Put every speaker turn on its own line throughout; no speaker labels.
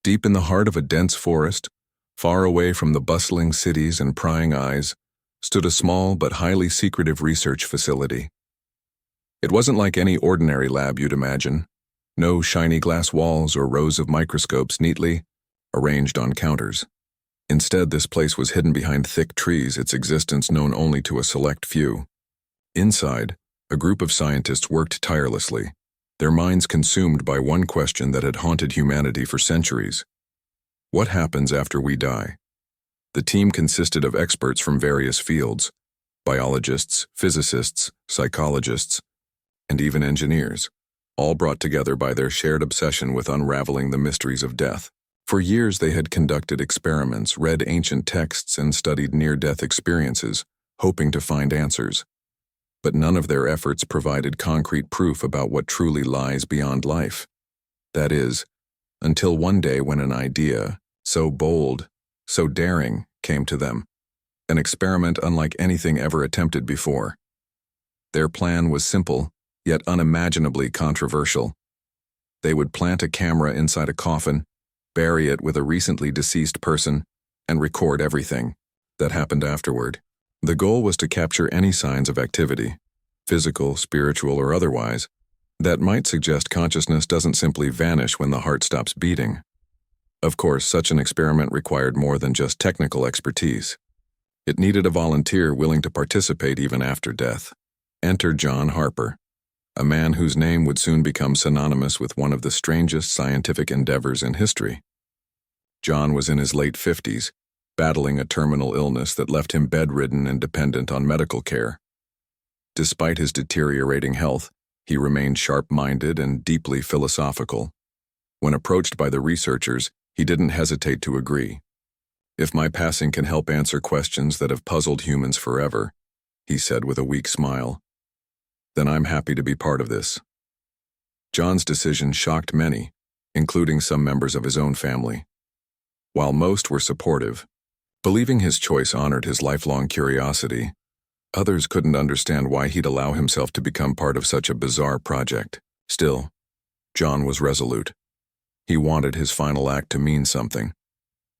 Deep in the heart of a dense forest, far away from the bustling cities and prying eyes, stood a small but highly secretive research facility. It wasn't like any ordinary lab you'd imagine. No shiny glass walls or rows of microscopes neatly arranged on counters. Instead, this place was hidden behind thick trees, its existence known only to a select few. Inside, a group of scientists worked tirelessly, their minds consumed by one question that had haunted humanity for centuries. What happens after we die? The team consisted of experts from various fields: biologists, physicists, psychologists, and even engineers, all brought together by their shared obsession with unraveling the mysteries of death. For years they had conducted experiments, read ancient texts, and studied near-death experiences, hoping to find answers. But none of their efforts provided concrete proof about what truly lies beyond life. That is, until one day when an idea, so bold, so daring, came to them. An experiment unlike anything ever attempted before. Their plan was simple, yet unimaginably controversial. They would plant a camera inside a coffin, bury it with a recently deceased person, and record everything that happened afterward. The goal was to capture any signs of activity, physical, spiritual, or otherwise, that might suggest consciousness doesn't simply vanish when the heart stops beating. Of course, such an experiment required more than just technical expertise. It needed a volunteer willing to participate even after death. Enter John Harper, a man whose name would soon become synonymous with one of the strangest scientific endeavors in history. John was in his late 50s, battling a terminal illness that left him bedridden and dependent on medical care. Despite his deteriorating health, he remained sharp-minded and deeply philosophical. When approached by the researchers, he didn't hesitate to agree. "If my passing can help answer questions that have puzzled humans forever," he said with a weak smile, "then I'm happy to be part of this." John's decision shocked many, including some members of his own family. While most were supportive, believing his choice honored his lifelong curiosity, others couldn't understand why he'd allow himself to become part of such a bizarre project. Still, John was resolute. He wanted his final act to mean something,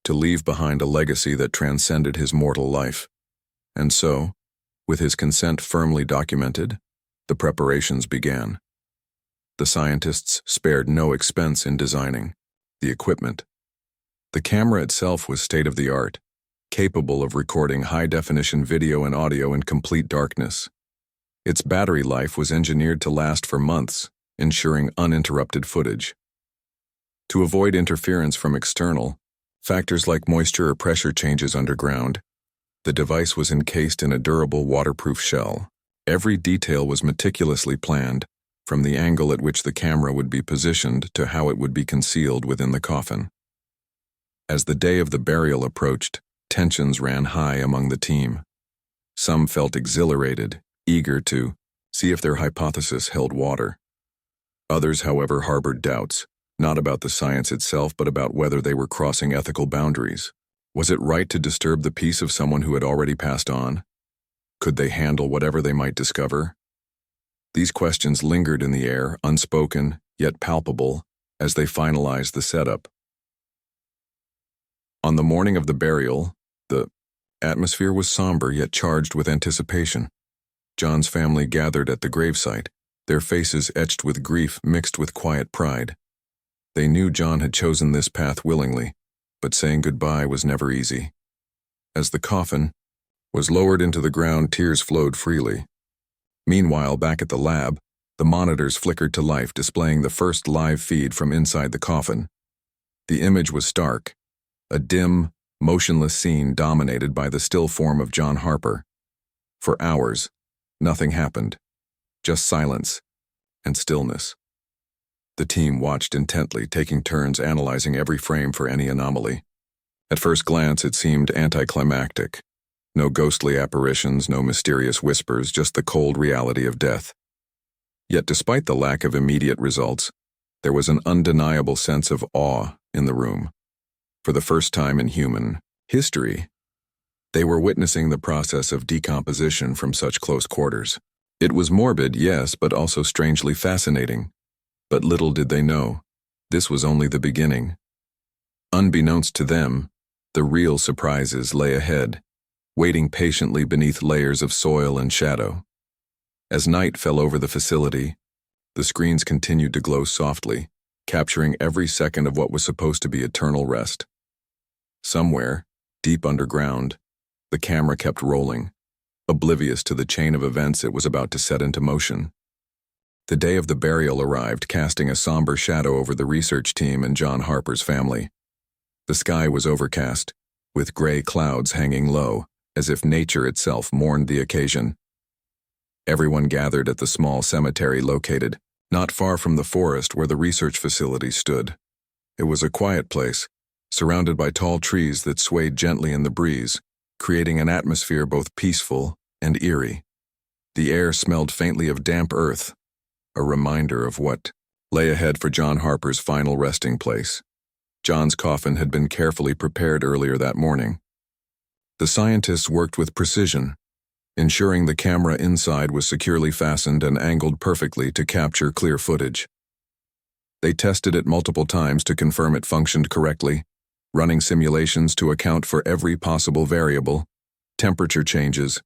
to leave behind a legacy that transcended his mortal life. And so, with his consent firmly documented, the preparations began. The scientists spared no expense in designing the equipment. The camera itself was state-of-the-art, capable of recording high-definition video and audio in complete darkness. Its battery life was engineered to last for months, ensuring uninterrupted footage. To avoid interference from external factors like moisture or pressure changes underground, the device was encased in a durable waterproof shell. Every detail was meticulously planned, from the angle at which the camera would be positioned to how it would be concealed within the coffin. As the day of the burial approached, tensions ran high among the team. Some felt exhilarated, eager to see if their hypothesis held water. Others, however, harbored doubts, not about the science itself but about whether they were crossing ethical boundaries. Was it right to disturb the peace of someone who had already passed on? Could they handle whatever they might discover? These questions lingered in the air, unspoken, yet palpable, as they finalized the setup. On the morning of the burial, the atmosphere was somber yet charged with anticipation. John's family gathered at the gravesite, their faces etched with grief mixed with quiet pride. They knew John had chosen this path willingly, but saying goodbye was never easy. As the coffin was lowered into the ground, tears flowed freely. Meanwhile, back at the lab, the monitors flickered to life, displaying the first live feed from inside the coffin. The image was stark, a dim, motionless scene dominated by the still form of John Harper. For hours, nothing happened, just silence and stillness. The team watched intently, taking turns analyzing every frame for any anomaly. At first glance, it seemed anticlimactic. No ghostly apparitions, no mysterious whispers, just the cold reality of death. Yet despite the lack of immediate results, there was an undeniable sense of awe in the room. For the first time in human history, they were witnessing the process of decomposition from such close quarters. It was morbid, yes, but also strangely fascinating. But little did they know, this was only the beginning. Unbeknownst to them, the real surprises lay ahead, waiting patiently beneath layers of soil and shadow. As night fell over the facility, the screens continued to glow softly, capturing every second of what was supposed to be eternal rest. Somewhere, deep underground, the camera kept rolling, oblivious to the chain of events it was about to set into motion. The day of the burial arrived, casting a somber shadow over the research team and John Harper's family. The sky was overcast, with gray clouds hanging low, as if nature itself mourned the occasion. Everyone gathered at the small cemetery located not far from the forest where the research facility stood. It was a quiet place, surrounded by tall trees that swayed gently in the breeze, creating an atmosphere both peaceful and eerie. The air smelled faintly of damp earth, a reminder of what lay ahead for John Harper's final resting place. John's coffin had been carefully prepared earlier that morning. The scientists worked with precision, ensuring the camera inside was securely fastened and angled perfectly to capture clear footage. They tested it multiple times to confirm it functioned correctly, running simulations to account for every possible variable, temperature changes,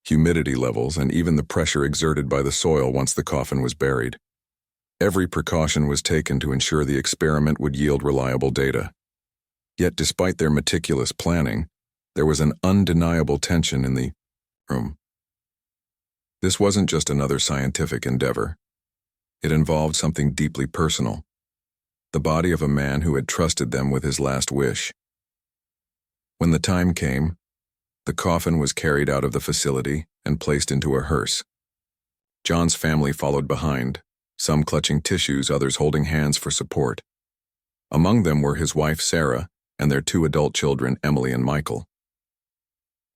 humidity levels, and even the pressure exerted by the soil once the coffin was buried. Every precaution was taken to ensure the experiment would yield reliable data. Yet despite their meticulous planning, there was an undeniable tension in the room. This wasn't just another scientific endeavor. It involved something deeply personal, the body of a man who had trusted them with his last wish. When the time came, the coffin was carried out of the facility and placed into a hearse. John's family followed behind, some clutching tissues, others holding hands for support. Among them were his wife Sarah and their 2 adult children, Emily and Michael.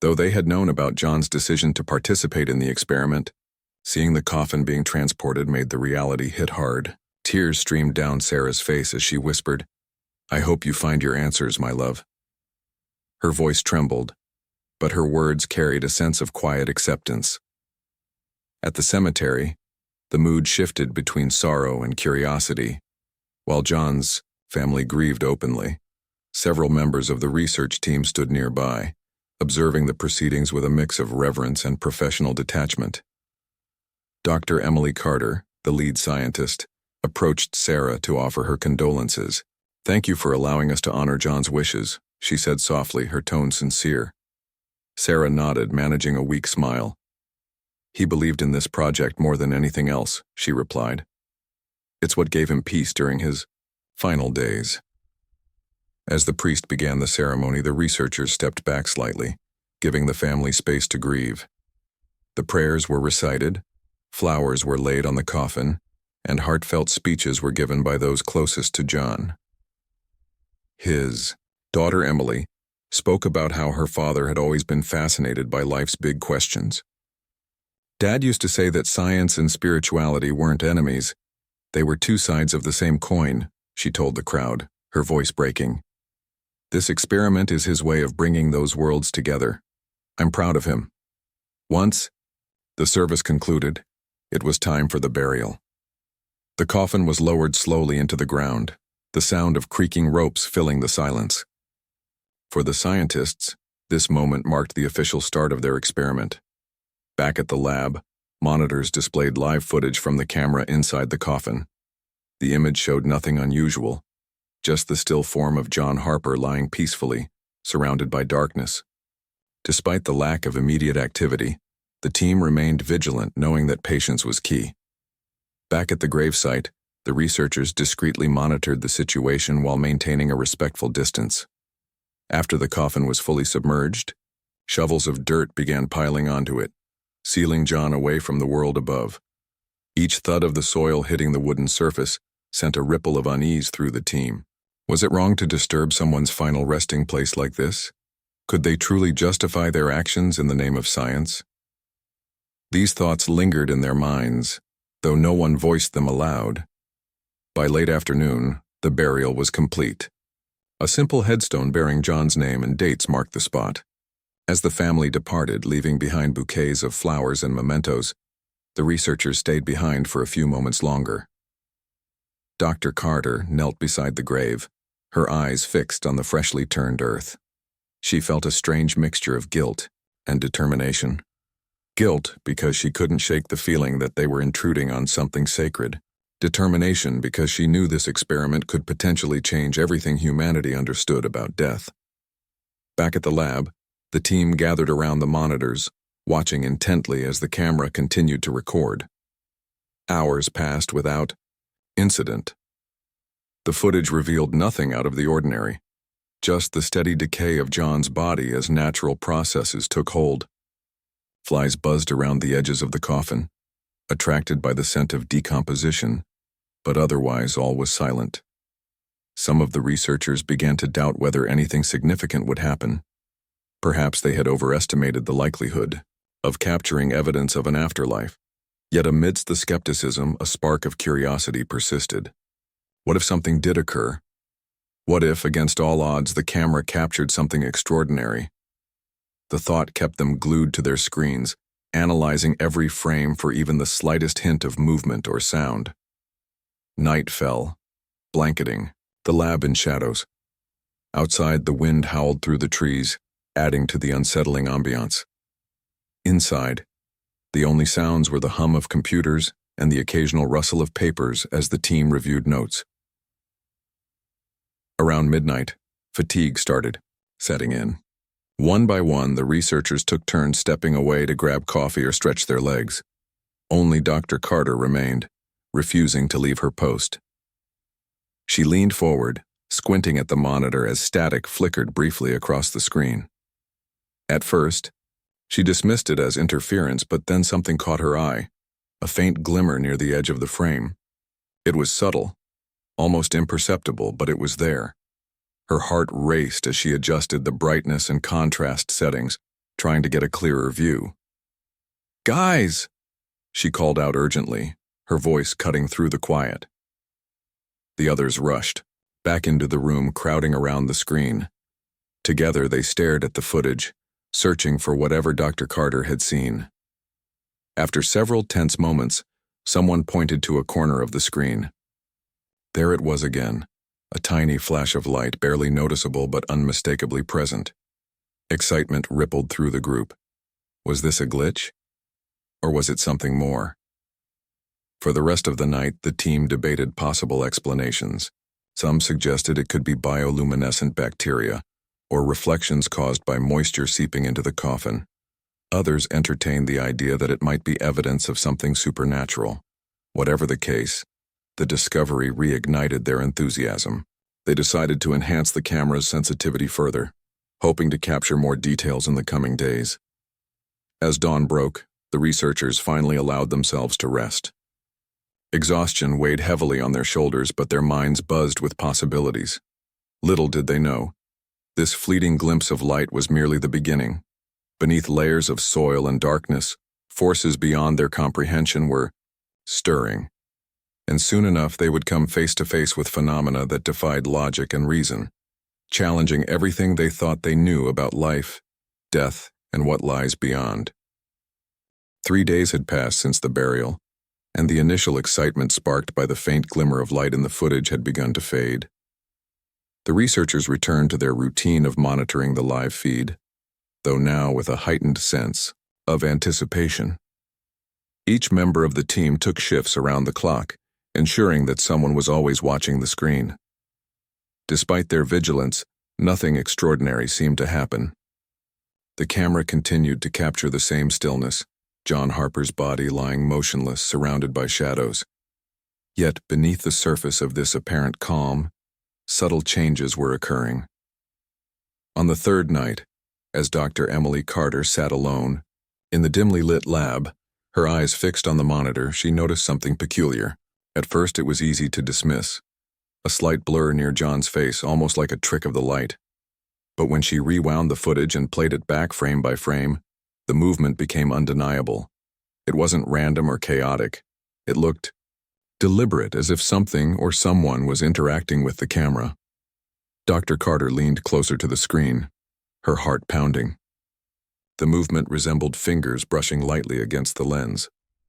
Though they had known about John's decision to participate in the experiment, seeing the coffin being transported made the reality hit hard. Tears streamed down Sarah's face as she whispered, "I hope you find your answers, my love." Her voice trembled, but her words carried a sense of quiet acceptance. At the cemetery, the mood shifted between sorrow and curiosity. While John's family grieved openly, several members of the research team stood nearby, observing the proceedings with a mix of reverence and professional detachment. Dr. Emily Carter, the lead scientist, approached Sarah to offer her condolences. "Thank you for allowing us to honor John's wishes," she said softly, her tone sincere. Sarah nodded, managing a weak smile. "He believed in this project more than anything else," she replied. "It's what gave him peace during his final days." As the priest began the ceremony, the researchers stepped back slightly, giving the family space to grieve. The prayers were recited, flowers were laid on the coffin, and heartfelt speeches were given by those closest to John. His daughter Emily spoke about how her father had always been fascinated by life's big questions. "Dad used to say that science and spirituality weren't enemies. They were 2 sides of the same coin," she told the crowd, her voice breaking. "This experiment is his way of bringing those worlds together. I'm proud of him." Once the service concluded, it was time for the burial. The coffin was lowered slowly into the ground, the sound of creaking ropes filling the silence. For the scientists, this moment marked the official start of their experiment. Back at the lab, monitors displayed live footage from the camera inside the coffin. The image showed nothing unusual, just the still form of John Harper lying peacefully, surrounded by darkness. Despite the lack of immediate activity, the team remained vigilant, knowing that patience was key. Back at the gravesite, the researchers discreetly monitored the situation while maintaining a respectful distance. After the coffin was fully submerged, shovels of dirt began piling onto it, sealing John away from the world above. Each thud of the soil hitting the wooden surface sent a ripple of unease through the team. Was it wrong to disturb someone's final resting place like this? Could they truly justify their actions in the name of science? These thoughts lingered in their minds, though no one voiced them aloud. By late afternoon, the burial was complete. A simple headstone bearing John's name and dates marked the spot. As the family departed, leaving behind bouquets of flowers and mementos, the researchers stayed behind for a few moments longer. Dr. Carter knelt beside the grave, her eyes fixed on the freshly turned earth. She felt a strange mixture of guilt and determination. Guilt because she couldn't shake the feeling that they were intruding on something sacred. Determination because she knew this experiment could potentially change everything humanity understood about death. Back at the lab, the team gathered around the monitors, watching intently as the camera continued to record. Hours passed without incident. The footage revealed nothing out of the ordinary, just the steady decay of John's body as natural processes took hold. Flies buzzed around the edges of the coffin, attracted by the scent of decomposition, but otherwise all was silent. Some of the researchers began to doubt whether anything significant would happen. Perhaps they had overestimated the likelihood of capturing evidence of an afterlife. Yet amidst the skepticism, a spark of curiosity persisted. What if something did occur? What if, against all odds, the camera captured something extraordinary? The thought kept them glued to their screens, analyzing every frame for even the slightest hint of movement or sound. Night fell, blanketing the lab in shadows. Outside, the wind howled through the trees, adding to the unsettling ambiance. Inside, the only sounds were the hum of computers and the occasional rustle of papers as the team reviewed notes. Around midnight, fatigue started setting in. One by one, the researchers took turns stepping away to grab coffee or stretch their legs. Only Dr. Carter remained, refusing to leave her post. She leaned forward, squinting at the monitor as static flickered briefly across the screen. At first, she dismissed it as interference, but then something caught her eye, a faint glimmer near the edge of the frame. It was subtle, almost imperceptible, but it was there. Her heart raced as she adjusted the brightness and contrast settings, trying to get a clearer view. "Guys!" she called out urgently, her voice cutting through the quiet. The others rushed, back into the room, crowding around the screen. Together they stared at the footage, searching for whatever Dr. Carter had seen. After several tense moments, someone pointed to a corner of the screen. There it was again, a tiny flash of light, barely noticeable but unmistakably present. Excitement rippled through the group. Was this a glitch? Or was it something more? For the rest of the night, the team debated possible explanations. Some suggested it could be bioluminescent bacteria, or reflections caused by moisture seeping into the coffin. Others entertained the idea that it might be evidence of something supernatural. Whatever the case, the discovery reignited their enthusiasm. They decided to enhance the camera's sensitivity further, hoping to capture more details in the coming days. As dawn broke, the researchers finally allowed themselves to rest. Exhaustion weighed heavily on their shoulders, but their minds buzzed with possibilities. Little did they know, this fleeting glimpse of light was merely the beginning. Beneath layers of soil and darkness, forces beyond their comprehension were stirring. And soon enough they would come face to face with phenomena that defied logic and reason, challenging everything they thought they knew about life, death, and what lies beyond. 3 days had passed since the burial, and the initial excitement sparked by the faint glimmer of light in the footage had begun to fade. The researchers returned to their routine of monitoring the live feed, though now with a heightened sense of anticipation. Each member of the team took shifts around the clock, ensuring that someone was always watching the screen. Despite their vigilance, nothing extraordinary seemed to happen. The camera continued to capture the same stillness, John Harper's body lying motionless, surrounded by shadows. Yet beneath the surface of this apparent calm, subtle changes were occurring. On the third night, as Dr. Emily Carter sat alone, in the dimly lit lab, her eyes fixed on the monitor, she noticed something peculiar. At first it was easy to dismiss, a slight blur near John's face, almost like a trick of the light. But when she rewound the footage and played it back frame by frame, the movement became undeniable. It wasn't random or chaotic. It looked deliberate, as if something or someone was interacting with the camera. Dr. Carter leaned closer to the screen, her heart pounding. The movement resembled fingers brushing lightly against the lens,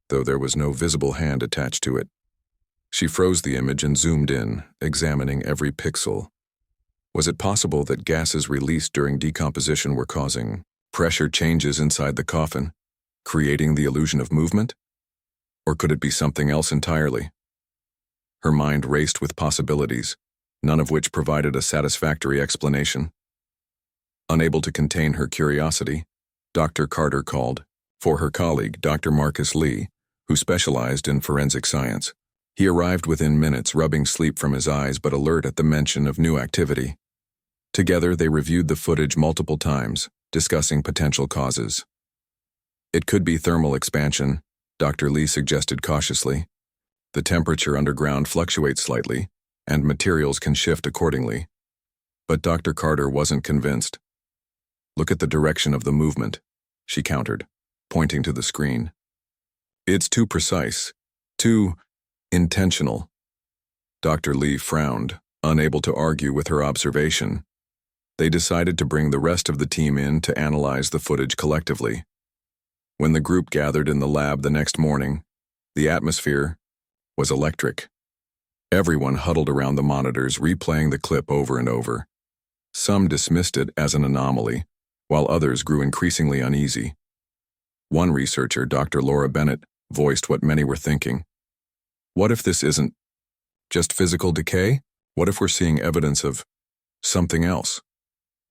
though there was no visible hand attached to it. She froze the image and zoomed in, examining every pixel. Was it possible that gases released during decomposition were causing pressure changes inside the coffin, creating the illusion of movement? Or could it be something else entirely? Her mind raced with possibilities, none of which provided a satisfactory explanation. Unable to contain her curiosity, Dr. Carter called for her colleague, Dr. Marcus Lee, who specialized in forensic science. He arrived within minutes, rubbing sleep from his eyes but alert at the mention of new activity. Together, they reviewed the footage multiple times, discussing potential causes. It could be thermal expansion, Dr. Lee suggested cautiously. The temperature underground fluctuates slightly, and materials can shift accordingly. But Dr. Carter wasn't convinced. Look at the direction of the movement, she countered, pointing to the screen. It's too precise, too intentional. Dr. Lee frowned, unable to argue with her observation. They decided to bring the rest of the team in to analyze the footage collectively. When the group gathered in the lab the next morning, the atmosphere was electric. Everyone huddled around the monitors, replaying the clip over and over. Some dismissed it as an anomaly, while others grew increasingly uneasy. One researcher, Dr. Laura Bennett, voiced what many were thinking. What if this isn't just physical decay? What if we're seeing evidence of something else?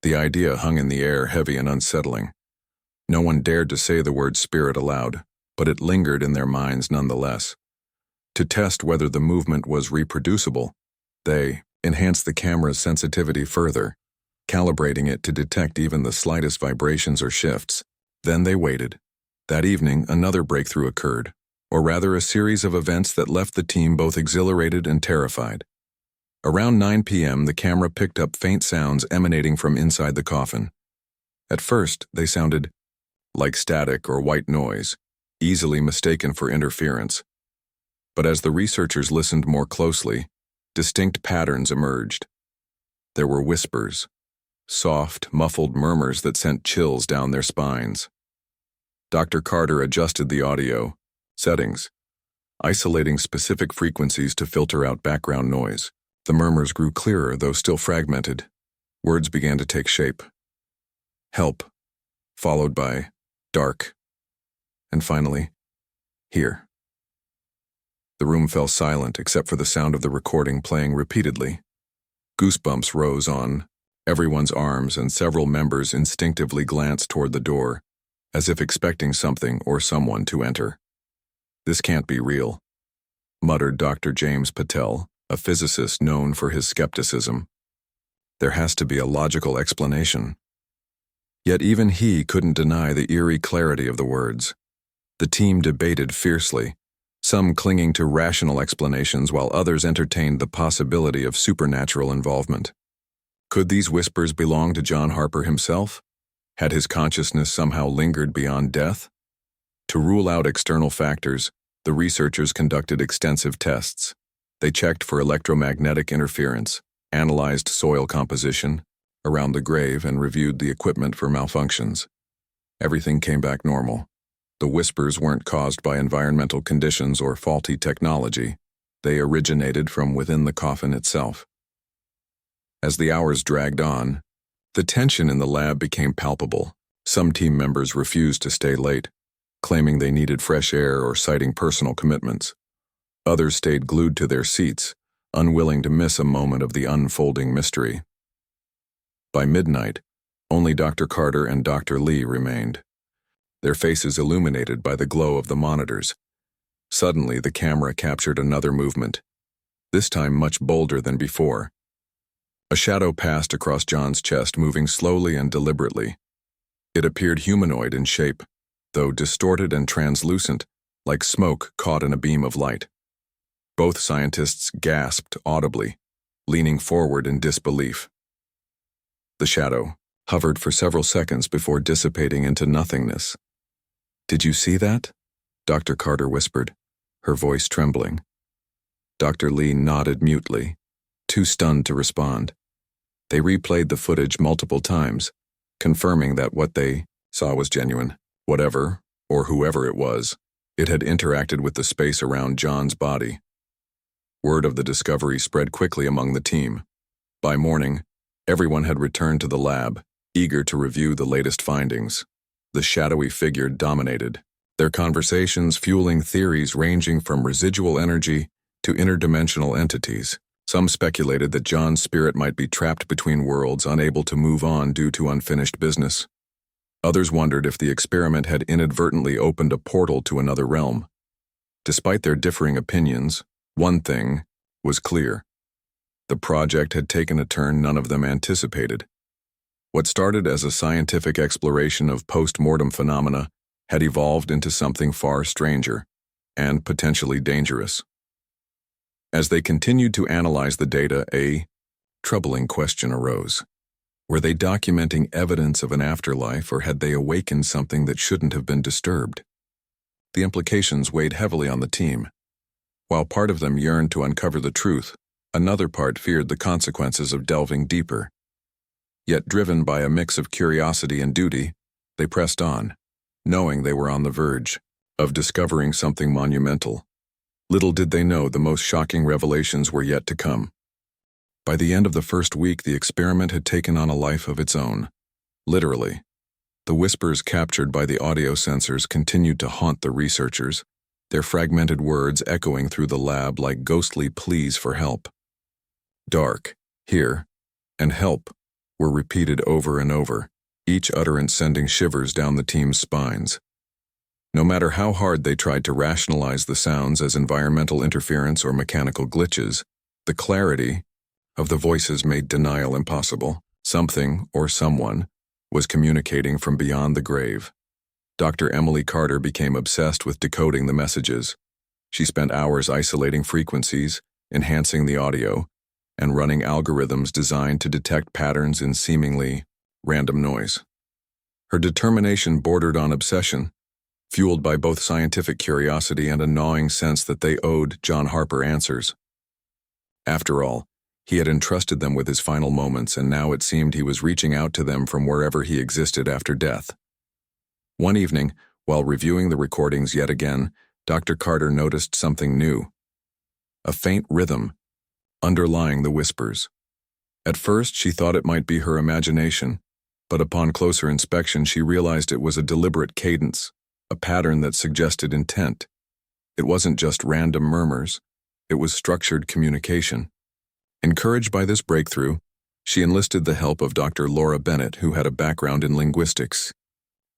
The idea hung in the air, heavy and unsettling. No one dared to say the word spirit aloud, but it lingered in their minds nonetheless. To test whether the movement was reproducible, they enhanced the camera's sensitivity further, calibrating it to detect even the slightest vibrations or shifts. Then they waited. That evening, another breakthrough occurred, or rather a series of events that left the team both exhilarated and terrified. Around 9 p.m., the camera picked up faint sounds emanating from inside the coffin. At first, they sounded like static or white noise, easily mistaken for interference. But as the researchers listened more closely, distinct patterns emerged. There were whispers, soft, muffled murmurs that sent chills down their spines. Dr. Carter adjusted the audio settings, isolating specific frequencies to filter out background noise. The murmurs grew clearer, though still fragmented. Words began to take shape. Help, followed by dark, and finally, here. The room fell silent except for the sound of the recording playing repeatedly. Goosebumps rose on everyone's arms, and several members instinctively glanced toward the door, as if expecting something or someone to enter. This can't be real, muttered Dr. James Patel, a physicist known for his skepticism. There has to be a logical explanation. Yet even he couldn't deny the eerie clarity of the words. The team debated fiercely, some clinging to rational explanations while others entertained the possibility of supernatural involvement. Could these whispers belong to John Harper himself? Had his consciousness somehow lingered beyond death? To rule out external factors, the researchers conducted extensive tests. They checked for electromagnetic interference, analyzed soil composition around the grave, and reviewed the equipment for malfunctions. Everything came back normal. The whispers weren't caused by environmental conditions or faulty technology. They originated from within the coffin itself. As the hours dragged on, the tension in the lab became palpable. Some team members refused to stay late, claiming they needed fresh air or citing personal commitments. Others stayed glued to their seats, unwilling to miss a moment of the unfolding mystery. By midnight, only Dr. Carter and Dr. Lee remained, their faces illuminated by the glow of the monitors. Suddenly, the camera captured another movement, this time much bolder than before. A shadow passed across John's chest, moving slowly and deliberately. It appeared humanoid in shape, though distorted and translucent, like smoke caught in a beam of light. Both scientists gasped audibly, leaning forward in disbelief. The shadow hovered for several seconds before dissipating into nothingness. "Did you see that?" Dr. Carter whispered, her voice trembling. Dr. Lee nodded mutely, too stunned to respond. They replayed the footage multiple times, confirming that what they saw was genuine. Whatever, or whoever it was, it had interacted with the space around John's body. Word of the discovery spread quickly among the team. By morning, Everyone had returned to the lab, eager to review the latest findings. The shadowy figure dominated, their conversations fueling theories ranging from residual energy to interdimensional entities. Some speculated that John's spirit might be trapped between worlds, unable to move on due to unfinished business. Others wondered if the experiment had inadvertently opened a portal to another realm. Despite their differing opinions, one thing was clear. The project had taken a turn none of them anticipated. What started as a scientific exploration of post-mortem phenomena had evolved into something far stranger and potentially dangerous. As they continued to analyze the data, a troubling question arose. Were they documenting evidence of an afterlife, or had they awakened something that shouldn't have been disturbed? The implications weighed heavily on the team. While part of them yearned to uncover the truth, another part feared the consequences of delving deeper. Yet driven by a mix of curiosity and duty, they pressed on, knowing they were on the verge of discovering something monumental. Little did they know the most shocking revelations were yet to come. By the end of the first week, the experiment had taken on a life of its own. Literally, the whispers captured by the audio sensors continued to haunt the researchers, their fragmented words echoing through the lab like ghostly pleas for help. Dark, here, and help were repeated over and over, each utterance sending shivers down the team's spines. No matter how hard they tried to rationalize the sounds as environmental interference or mechanical glitches, the clarity of the voices made denial impossible. Something, or someone, was communicating from beyond the grave. Dr. Emily Carter became obsessed with decoding the messages. She spent hours isolating frequencies, enhancing the audio, and running algorithms designed to detect patterns in seemingly random noise. Her determination bordered on obsession, fueled by both scientific curiosity and a gnawing sense that they owed John Harper answers. After all, he had entrusted them with his final moments, and now it seemed he was reaching out to them from wherever he existed after death. One evening, while reviewing the recordings yet again, Dr. Carter noticed something new. A faint rhythm underlying the whispers. At first, she thought it might be her imagination, but upon closer inspection, she realized it was a deliberate cadence, a pattern that suggested intent. It wasn't just random murmurs, it was structured communication. Encouraged by this breakthrough, she enlisted the help of Dr. Laura Bennett, who had a background in linguistics.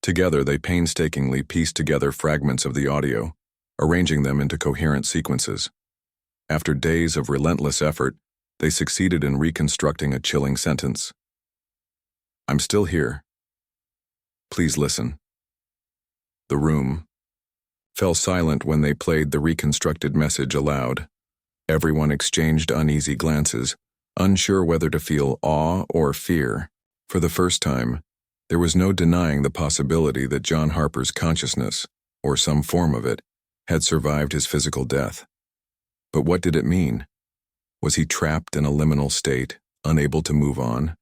Together, they painstakingly pieced together fragments of the audio, arranging them into coherent sequences. After days of relentless effort, they succeeded in reconstructing a chilling sentence. "I'm still here. Please listen." The room fell silent when they played the reconstructed message aloud. Everyone exchanged uneasy glances, unsure whether to feel awe or fear. For the first time, there was no denying the possibility that John Harper's consciousness, or some form of it, had survived his physical death. But what did it mean? Was he trapped in a liminal state, unable to move on?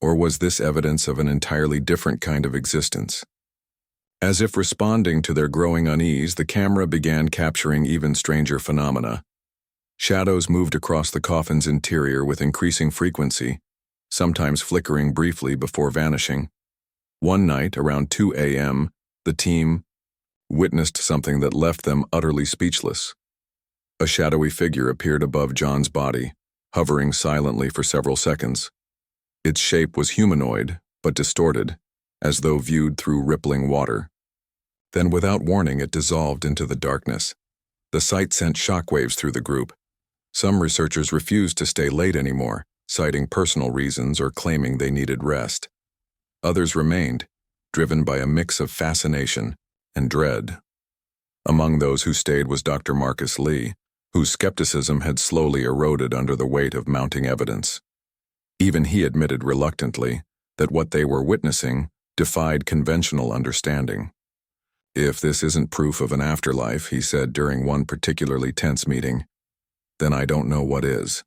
Or was this evidence of an entirely different kind of existence? As if responding to their growing unease, the camera began capturing even stranger phenomena. Shadows moved across the coffin's interior with increasing frequency, sometimes flickering briefly before vanishing. One night, around 2 a.m., the team witnessed something that left them utterly speechless. A shadowy figure appeared above John's body, hovering silently for several seconds. Its shape was humanoid, but distorted, as though viewed through rippling water. Then, without warning, it dissolved into the darkness. The sight sent shockwaves through the group. Some researchers refused to stay late anymore, citing personal reasons or claiming they needed rest. Others remained, driven by a mix of fascination and dread. Among those who stayed was Dr. Marcus Lee, whose skepticism had slowly eroded under the weight of mounting evidence. Even he admitted reluctantly that what they were witnessing defied conventional understanding. "If this isn't proof of an afterlife," he said during one particularly tense meeting, "then I don't know what is."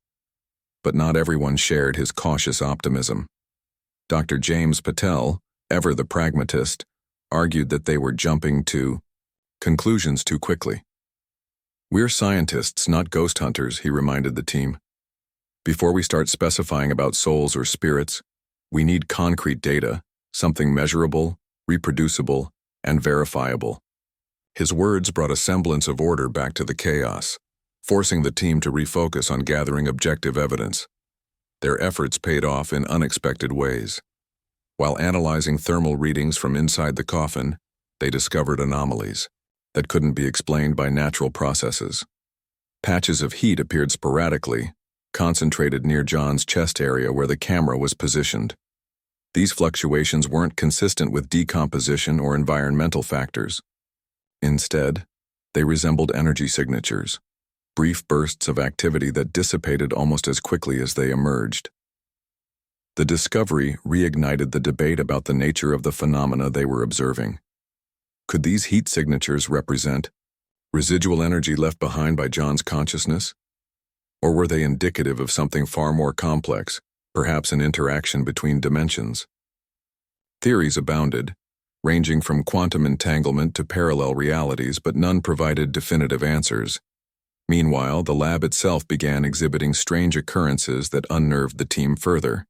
But not everyone shared his cautious optimism. Dr. James Patel, ever the pragmatist, argued that they were jumping to conclusions too quickly. "We're scientists, not ghost hunters," he reminded the team. Before we start specifying about souls or spirits, we need concrete data, something measurable, reproducible, and verifiable. His words brought a semblance of order back to the chaos, forcing the team to refocus on gathering objective evidence. Their efforts paid off in unexpected ways. While analyzing thermal readings from inside the coffin, they discovered anomalies that couldn't be explained by natural processes. Patches of heat appeared sporadically, concentrated near John's chest area where the camera was positioned. These fluctuations weren't consistent with decomposition or environmental factors. Instead, they resembled energy signatures, brief bursts of activity that dissipated almost as quickly as they emerged. The discovery reignited the debate about the nature of the phenomena they were observing. Could these heat signatures represent residual energy left behind by John's consciousness? Or were they indicative of something far more complex, perhaps an interaction between dimensions? Theories abounded, ranging from quantum entanglement to parallel realities, but none provided definitive answers. Meanwhile, the lab itself began exhibiting strange occurrences that unnerved the team further.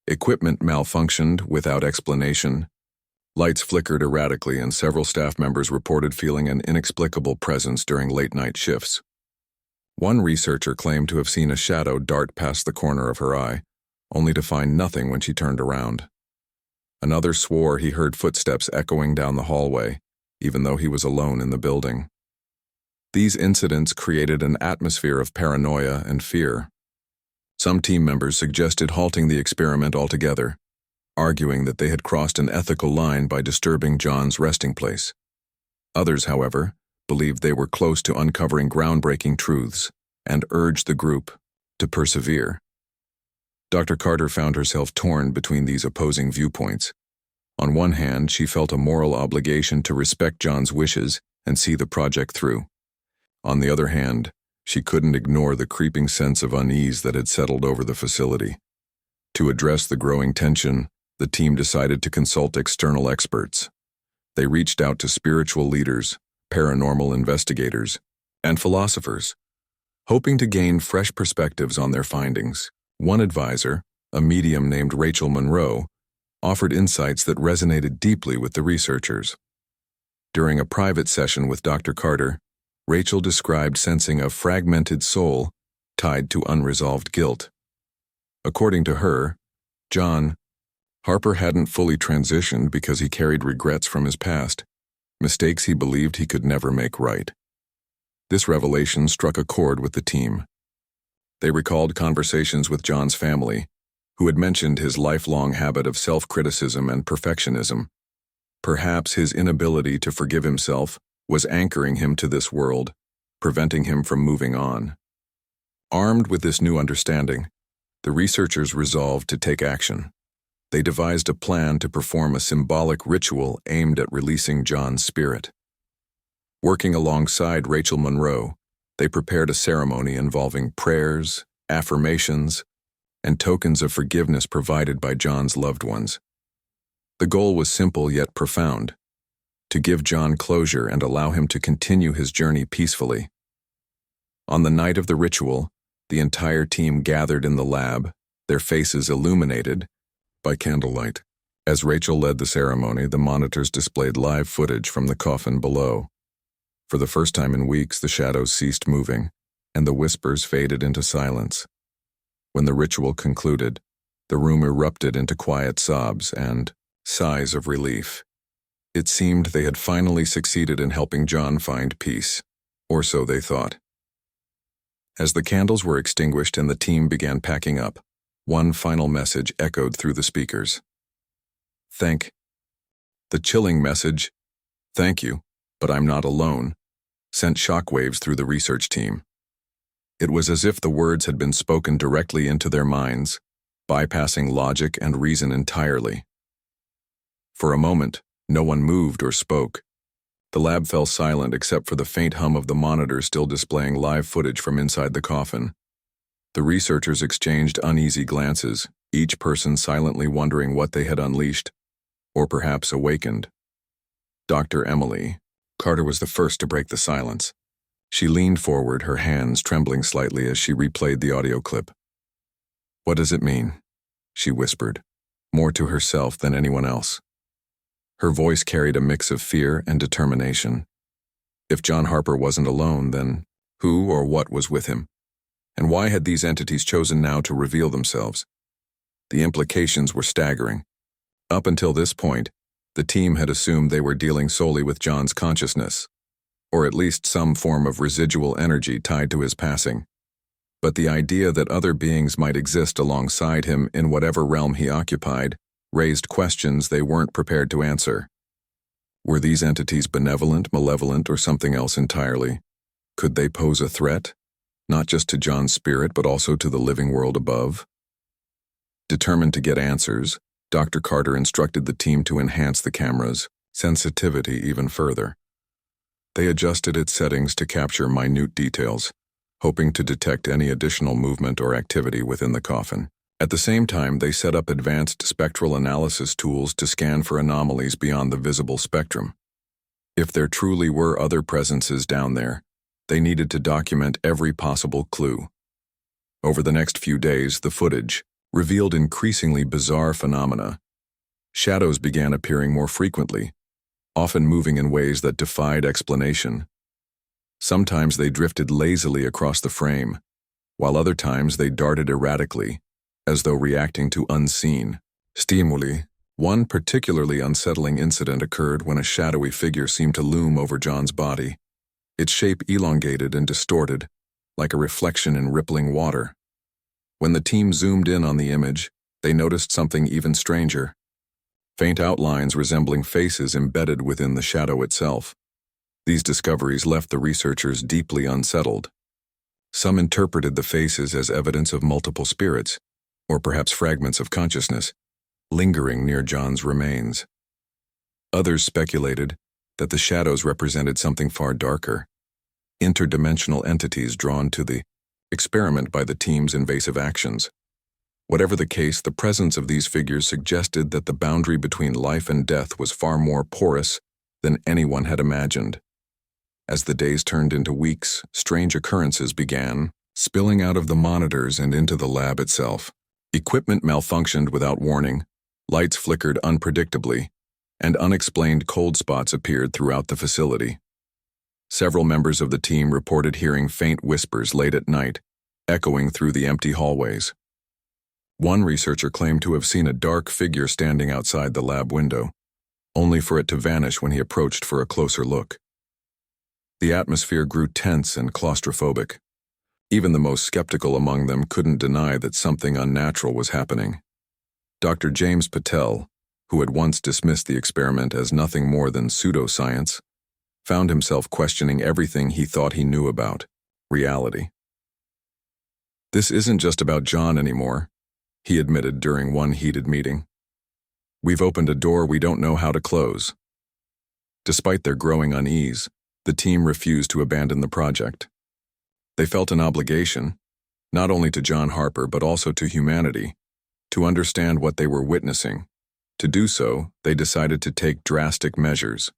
Equipment malfunctioned without explanation. Lights flickered erratically, and several staff members reported feeling an inexplicable presence during late-night shifts. One researcher claimed to have seen a shadow dart past the corner of her eye, only to find nothing when she turned around. Another swore he heard footsteps echoing down the hallway, even though he was alone in the building. These incidents created an atmosphere of paranoia and fear. Some team members suggested halting the experiment altogether, arguing that they had crossed an ethical line by disturbing John's resting place. Others, however, believed they were close to uncovering groundbreaking truths and urged the group to persevere. Dr. Carter found herself torn between these opposing viewpoints. On one hand, she felt a moral obligation to respect John's wishes and see the project through. On the other hand, she couldn't ignore the creeping sense of unease that had settled over the facility. To address the growing tension, the team decided to consult external experts. They reached out to spiritual leaders, paranormal investigators, and philosophers, hoping to gain fresh perspectives on their findings. One advisor, a medium named Rachel Monroe, offered insights that resonated deeply with the researchers. During a private session with Dr. Carter, Rachel described sensing a fragmented soul tied to unresolved guilt. According to her, John Harper hadn't fully transitioned because he carried regrets from his past, mistakes he believed he could never make right. This revelation struck a chord with the team. They recalled conversations with John's family, who had mentioned his lifelong habit of self-criticism and perfectionism. Perhaps his inability to forgive himself was anchoring him to this world, preventing him from moving on. Armed with this new understanding, the researchers resolved to take action. They devised a plan to perform a symbolic ritual aimed at releasing John's spirit. Working alongside Rachel Monroe, they prepared a ceremony involving prayers, affirmations, and tokens of forgiveness provided by John's loved ones. The goal was simple yet profound: to give John closure and allow him to continue his journey peacefully. On the night of the ritual, the entire team gathered in the lab, their faces illuminated by candlelight. As Rachel led the ceremony, the monitors displayed live footage from the coffin below. For the first time in weeks, the shadows ceased moving, and the whispers faded into silence. When the ritual concluded, the room erupted into quiet sobs and sighs of relief. It seemed they had finally succeeded in helping John find peace, or so they thought. As the candles were extinguished and the team began packing up, one final message echoed through the speakers. The chilling message, "Thank you, but I'm not alone," sent shockwaves through the research team. It was as if the words had been spoken directly into their minds, bypassing logic and reason entirely. For a moment, no one moved or spoke. The lab fell silent except for the faint hum of the monitor still displaying live footage from inside the coffin. The researchers exchanged uneasy glances, each person silently wondering what they had unleashed, or perhaps awakened. Dr. Emily Carter was the first to break the silence. She leaned forward, her hands trembling slightly as she replayed the audio clip. "What does it mean?" she whispered, more to herself than anyone else. Her voice carried a mix of fear and determination. If John Harper wasn't alone, then who or what was with him? And why had these entities chosen now to reveal themselves? The implications were staggering. Up until this point, the team had assumed they were dealing solely with John's consciousness, or at least some form of residual energy tied to his passing. But the idea that other beings might exist alongside him in whatever realm he occupied raised questions they weren't prepared to answer. Were these entities benevolent, malevolent, or something else entirely? Could they pose a threat, not just to John's spirit but also to the living world above? Determined to get answers, Dr. Carter instructed the team to enhance the camera's sensitivity even further. They adjusted its settings to capture minute details, hoping to detect any additional movement or activity within the coffin. At the same time, they set up advanced spectral analysis tools to scan for anomalies beyond the visible spectrum. If there truly were other presences down there, they needed to document every possible clue. Over the next few days, the footage revealed increasingly bizarre phenomena. Shadows began appearing more frequently, often moving in ways that defied explanation. Sometimes they drifted lazily across the frame, while other times they darted erratically, as though reacting to unseen stimuli. One particularly unsettling incident occurred when a shadowy figure seemed to loom over John's body, its shape elongated and distorted, like a reflection in rippling water. When the team zoomed in on the image, they noticed something even stranger: faint outlines resembling faces embedded within the shadow itself. These discoveries left the researchers deeply unsettled. Some interpreted the faces as evidence of multiple spirits, or perhaps fragments of consciousness, lingering near John's remains. Others speculated that the shadows represented something far darker: interdimensional entities drawn to the experiment by the team's invasive actions. Whatever the case, the presence of these figures suggested that the boundary between life and death was far more porous than anyone had imagined. As the days turned into weeks, strange occurrences began spilling out of the monitors and into the lab itself. Equipment malfunctioned without warning, lights flickered unpredictably, and unexplained cold spots appeared throughout the facility. Several members of the team reported hearing faint whispers late at night, echoing through the empty hallways. One researcher claimed to have seen a dark figure standing outside the lab window, only for it to vanish when he approached for a closer look. The atmosphere grew tense and claustrophobic. Even the most skeptical among them couldn't deny that something unnatural was happening. Dr. James Patel, who had once dismissed the experiment as nothing more than pseudoscience, found himself questioning everything he thought he knew about reality. "This isn't just about John anymore," he admitted during one heated meeting. "We've opened a door we don't know how to close." Despite their growing unease, the team refused to abandon the project. They felt an obligation, not only to John Harper but also to humanity, to understand what they were witnessing. To do so, they decided to take drastic measures.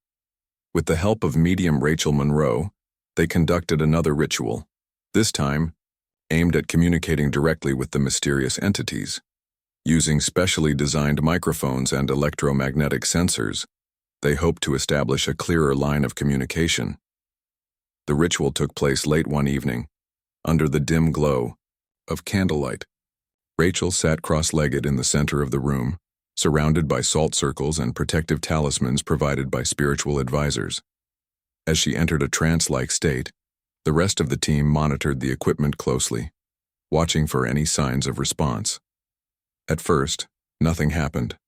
With the help of medium Rachel Monroe, they conducted another ritual, this time aimed at communicating directly with the mysterious entities. Using specially designed microphones and electromagnetic sensors, they hoped to establish a clearer line of communication. The ritual took place late one evening, under the dim glow of candlelight. Rachel sat cross-legged in the center of the room, surrounded by salt circles and protective talismans provided by spiritual advisors. As she entered a trance-like state, the rest of the team monitored the equipment closely, watching for any signs of response. At first, nothing happened.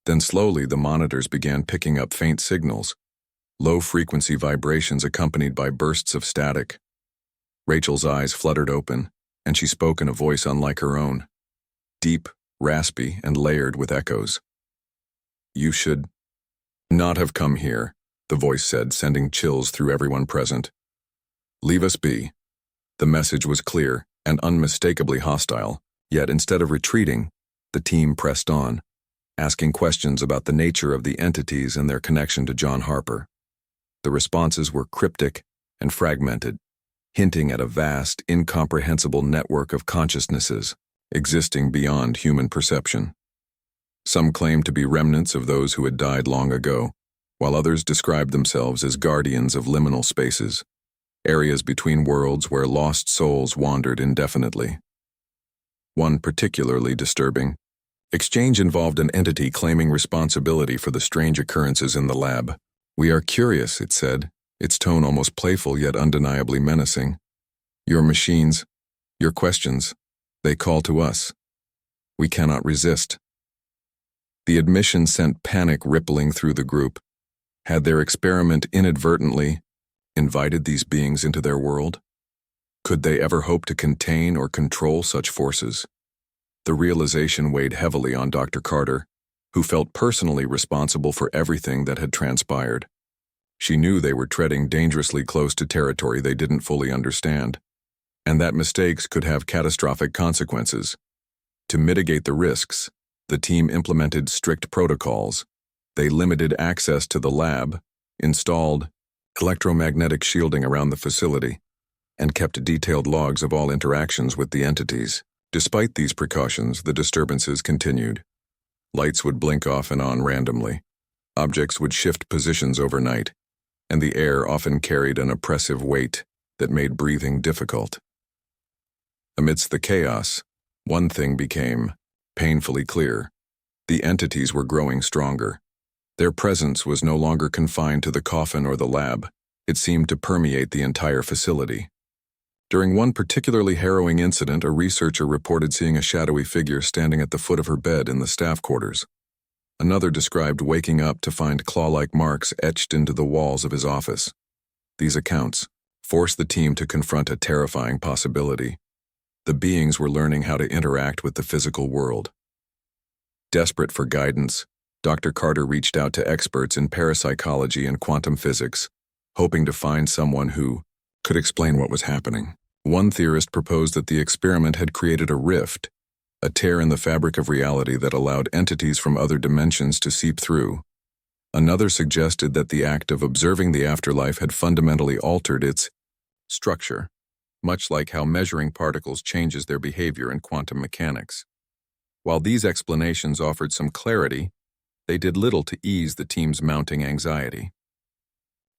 Then slowly the monitors began picking up faint signals, low-frequency vibrations accompanied by bursts of static. Rachel's eyes fluttered open, and she spoke in a voice unlike her own, deep, raspy, and layered with echoes. "You should not have come here," the voice said, sending chills through everyone present. "Leave us be." The message was clear and unmistakably hostile, yet instead of retreating, the team pressed on, asking questions about the nature of the entities and their connection to John Harper. The responses were cryptic and fragmented, hinting at a vast, incomprehensible network of consciousnesses existing beyond human perception. Some claimed to be remnants of those who had died long ago, while others described themselves as guardians of liminal spaces, areas between worlds where lost souls wandered indefinitely. One particularly disturbing exchange involved an entity claiming responsibility for the strange occurrences in the lab. "We are curious," it said, its tone almost playful yet undeniably menacing. "Your machines, your questions, they call to us. We cannot resist." The admission sent panic rippling through the group. Had their experiment inadvertently invited these beings into their world? Could they ever hope to contain or control such forces? The realization weighed heavily on Dr. Carter, who felt personally responsible for everything that had transpired. She knew they were treading dangerously close to territory they didn't fully understand, and that mistakes could have catastrophic consequences. To mitigate the risks, the team implemented strict protocols. They limited access to the lab, installed electromagnetic shielding around the facility, and kept detailed logs of all interactions with the entities. Despite these precautions, the disturbances continued. Lights would blink off and on randomly. Objects would shift positions overnight, and the air often carried an oppressive weight that made breathing difficult. Amidst the chaos, one thing became painfully clear. The entities were growing stronger. Their presence was no longer confined to the coffin or the lab. It seemed to permeate the entire facility. During one particularly harrowing incident, a researcher reported seeing a shadowy figure standing at the foot of her bed in the staff quarters. Another described waking up to find claw-like marks etched into the walls of his office. These accounts forced the team to confront a terrifying possibility. The beings were learning how to interact with the physical world. Desperate for guidance, Dr. Carter reached out to experts in parapsychology and quantum physics, hoping to find someone who could explain what was happening. One theorist proposed that the experiment had created a rift, a tear in the fabric of reality that allowed entities from other dimensions to seep through. Another suggested that the act of observing the afterlife had fundamentally altered its structure, much like how measuring particles changes their behavior in quantum mechanics. While these explanations offered some clarity, they did little to ease the team's mounting anxiety.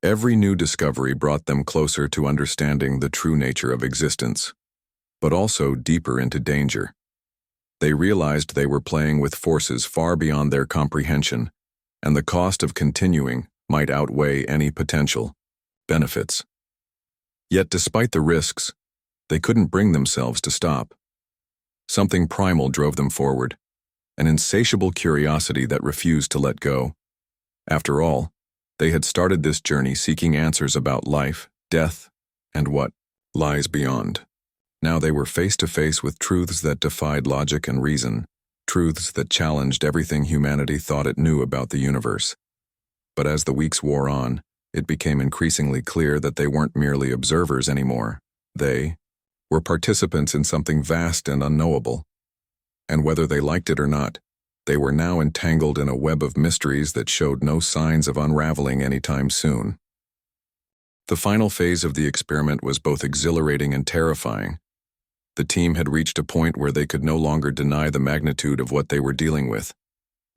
Every new discovery brought them closer to understanding the true nature of existence, but also deeper into danger. They realized they were playing with forces far beyond their comprehension, and the cost of continuing might outweigh any potential benefits. Yet despite the risks, they couldn't bring themselves to stop. Something primal drove them forward, an insatiable curiosity that refused to let go. After all, they had started this journey seeking answers about life, death, and what lies beyond. Now they were face to face with truths that defied logic and reason, truths that challenged everything humanity thought it knew about the universe. But as the weeks wore on, it became increasingly clear that they weren't merely observers anymore. They were participants in something vast and unknowable. And whether they liked it or not, they were now entangled in a web of mysteries that showed no signs of unraveling anytime soon. The final phase of the experiment was both exhilarating and terrifying. The team had reached a point where they could no longer deny the magnitude of what they were dealing with.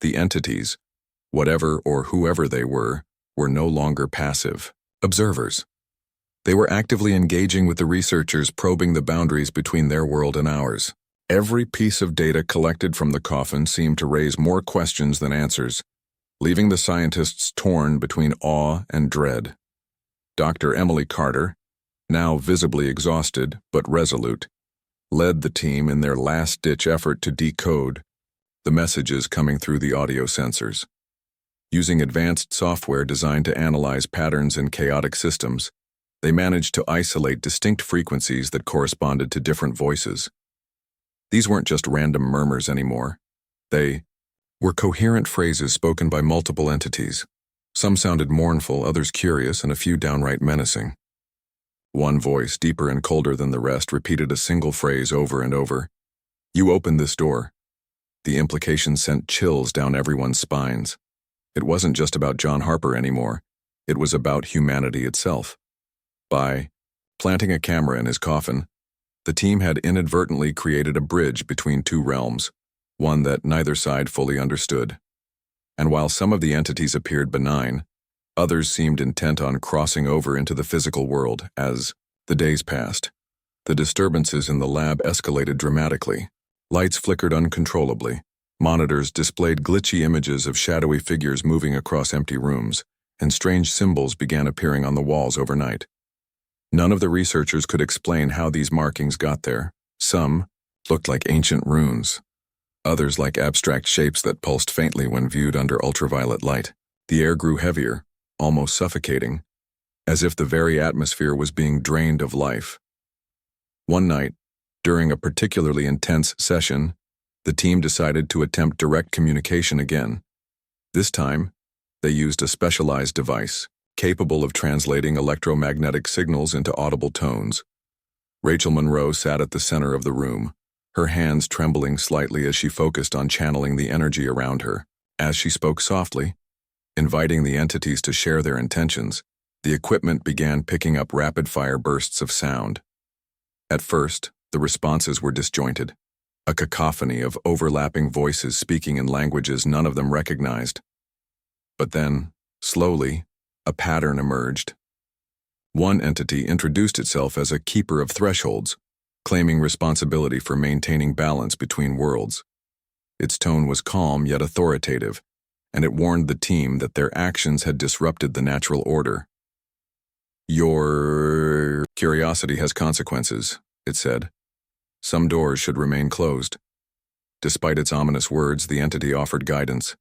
The entities, whatever or whoever they were no longer passive observers. They were actively engaging with the researchers, probing the boundaries between their world and ours. Every piece of data collected from the coffin seemed to raise more questions than answers, leaving the scientists torn between awe and dread. Dr. Emily Carter, now visibly exhausted but resolute, led the team in their last-ditch effort to decode the messages coming through the audio sensors. Using advanced software designed to analyze patterns in chaotic systems, they managed to isolate distinct frequencies that corresponded to different voices. These weren't just random murmurs anymore. They were coherent phrases spoken by multiple entities. Some sounded mournful, others curious, and a few downright menacing. One voice, deeper and colder than the rest, repeated a single phrase over and over. "You opened this door." The implication sent chills down everyone's spines. It wasn't just about John Harper anymore. It was about humanity itself. By planting a camera in his coffin, The team had inadvertently created a bridge between two realms, one that neither side fully understood. And while some of the entities appeared benign, others seemed intent on crossing over into the physical world. As the days passed, the disturbances in the lab escalated dramatically. Lights flickered uncontrollably. Monitors displayed glitchy images of shadowy figures moving across empty rooms, and strange symbols began appearing on the walls overnight. None of the researchers could explain how these markings got there. Some looked like ancient runes, others like abstract shapes that pulsed faintly when viewed under ultraviolet light. The air grew heavier, almost suffocating, as if the very atmosphere was being drained of life. One night, during a particularly intense session, the team decided to attempt direct communication again. This time, they used a specialized device, capable of translating electromagnetic signals into audible tones. Rachel Monroe sat at the center of the room, her hands trembling slightly as she focused on channeling the energy around her. As she spoke softly, inviting the entities to share their intentions, the equipment began picking up rapid-fire bursts of sound. At first, the responses were disjointed, a cacophony of overlapping voices speaking in languages none of them recognized. But then, slowly, a pattern emerged. One entity introduced itself as a keeper of thresholds, claiming responsibility for maintaining balance between worlds. Its tone was calm yet authoritative, and it warned the team that their actions had disrupted the natural order. "Your curiosity has consequences," it said. "Some doors should remain closed." Despite its ominous words, the entity offered guidance.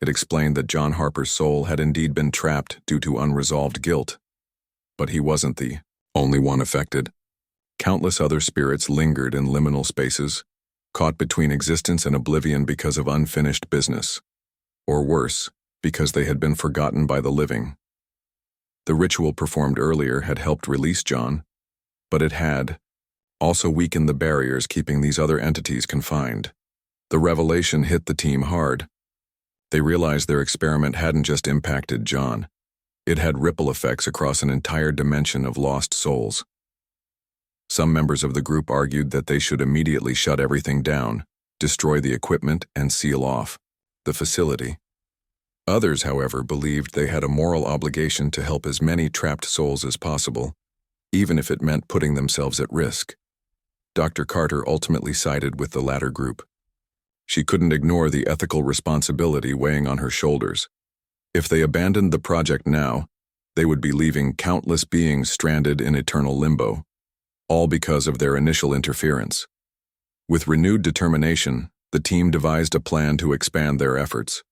It explained that John Harper's soul had indeed been trapped due to unresolved guilt. But he wasn't the only one affected. Countless other spirits lingered in liminal spaces, caught between existence and oblivion because of unfinished business. Or worse, because they had been forgotten by the living. The ritual performed earlier had helped release John, but it had also weakened the barriers keeping these other entities confined. The revelation hit the team hard. They realized their experiment hadn't just impacted John. It had ripple effects across an entire dimension of lost souls. Some members of the group argued that they should immediately shut everything down, destroy the equipment, and seal off the facility. Others, however, believed they had a moral obligation to help as many trapped souls as possible, even if it meant putting themselves at risk. Dr. Carter ultimately sided with the latter group. She couldn't ignore the ethical responsibility weighing on her shoulders. If they abandoned the project now, they would be leaving countless beings stranded in eternal limbo, all because of their initial interference. With renewed determination, the team devised a plan to expand their efforts.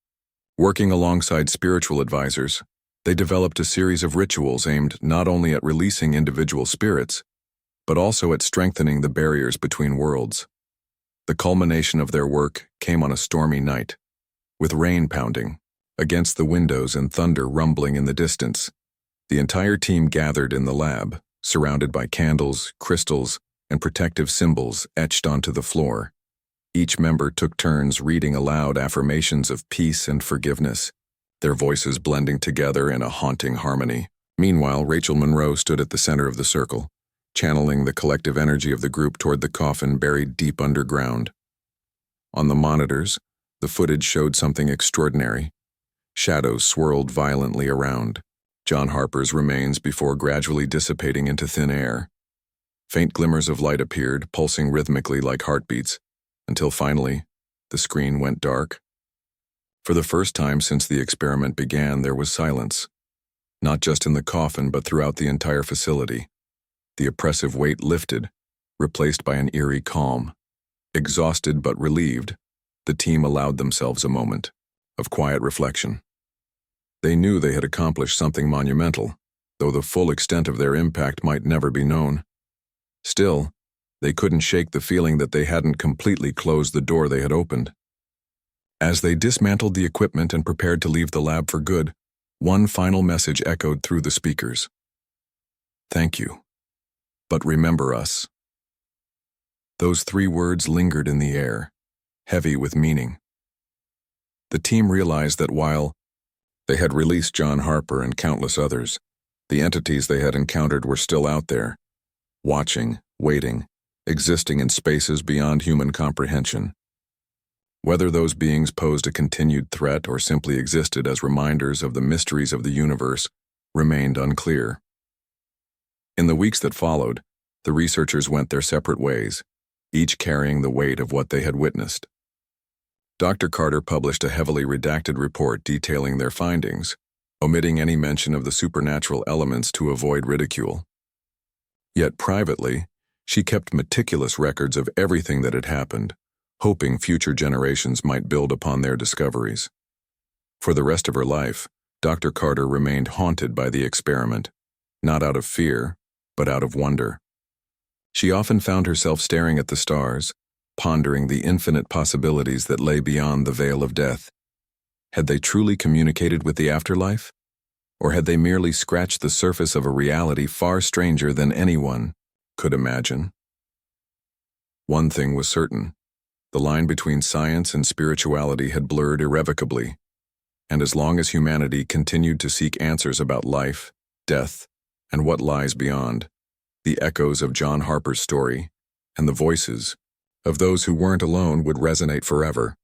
Working alongside spiritual advisors, they developed a series of rituals aimed not only at releasing individual spirits, but also at strengthening the barriers between worlds. The culmination of their work came on a stormy night, with rain pounding against the windows and thunder rumbling in the distance. The entire team gathered in the lab, surrounded by candles, crystals, and protective symbols etched onto the floor. Each member took turns reading aloud affirmations of peace and forgiveness, their voices blending together in a haunting harmony. Meanwhile, Rachel Monroe stood at the center of the circle, channeling the collective energy of the group toward the coffin buried deep underground. On the monitors, the footage showed something extraordinary. Shadows swirled violently around John Harper's remains before gradually dissipating into thin air. Faint glimmers of light appeared, pulsing rhythmically like heartbeats, until finally, the screen went dark. For the first time since the experiment began, there was silence, not just in the coffin but throughout the entire facility. The oppressive weight lifted, replaced by an eerie calm. Exhausted but relieved, the team allowed themselves a moment of quiet reflection. They knew they had accomplished something monumental, though the full extent of their impact might never be known. Still, they couldn't shake the feeling that they hadn't completely closed the door they had opened. As they dismantled the equipment and prepared to leave the lab for good, one final message echoed through the speakers. "Thank you. But remember us." Those 3 words lingered in the air, heavy with meaning. The team realized that while they had released John Harper and countless others, the entities they had encountered were still out there, watching, waiting, existing in spaces beyond human comprehension. Whether those beings posed a continued threat or simply existed as reminders of the mysteries of the universe remained unclear. In the weeks that followed, the researchers went their separate ways, each carrying the weight of what they had witnessed. Dr. Carter published a heavily redacted report detailing their findings, omitting any mention of the supernatural elements to avoid ridicule. Yet privately, she kept meticulous records of everything that had happened, hoping future generations might build upon their discoveries. For the rest of her life, Dr. Carter remained haunted by the experiment, not out of fear, but out of wonder. She often found herself staring at the stars, pondering the infinite possibilities that lay beyond the veil of death. Had they truly communicated with the afterlife? Or had they merely scratched the surface of a reality far stranger than anyone could imagine? One thing was certain. The line between science and spirituality had blurred irrevocably, and as long as humanity continued to seek answers about life, death, and what lies beyond, the echoes of John Harper's story and the voices of those who weren't alone would resonate forever.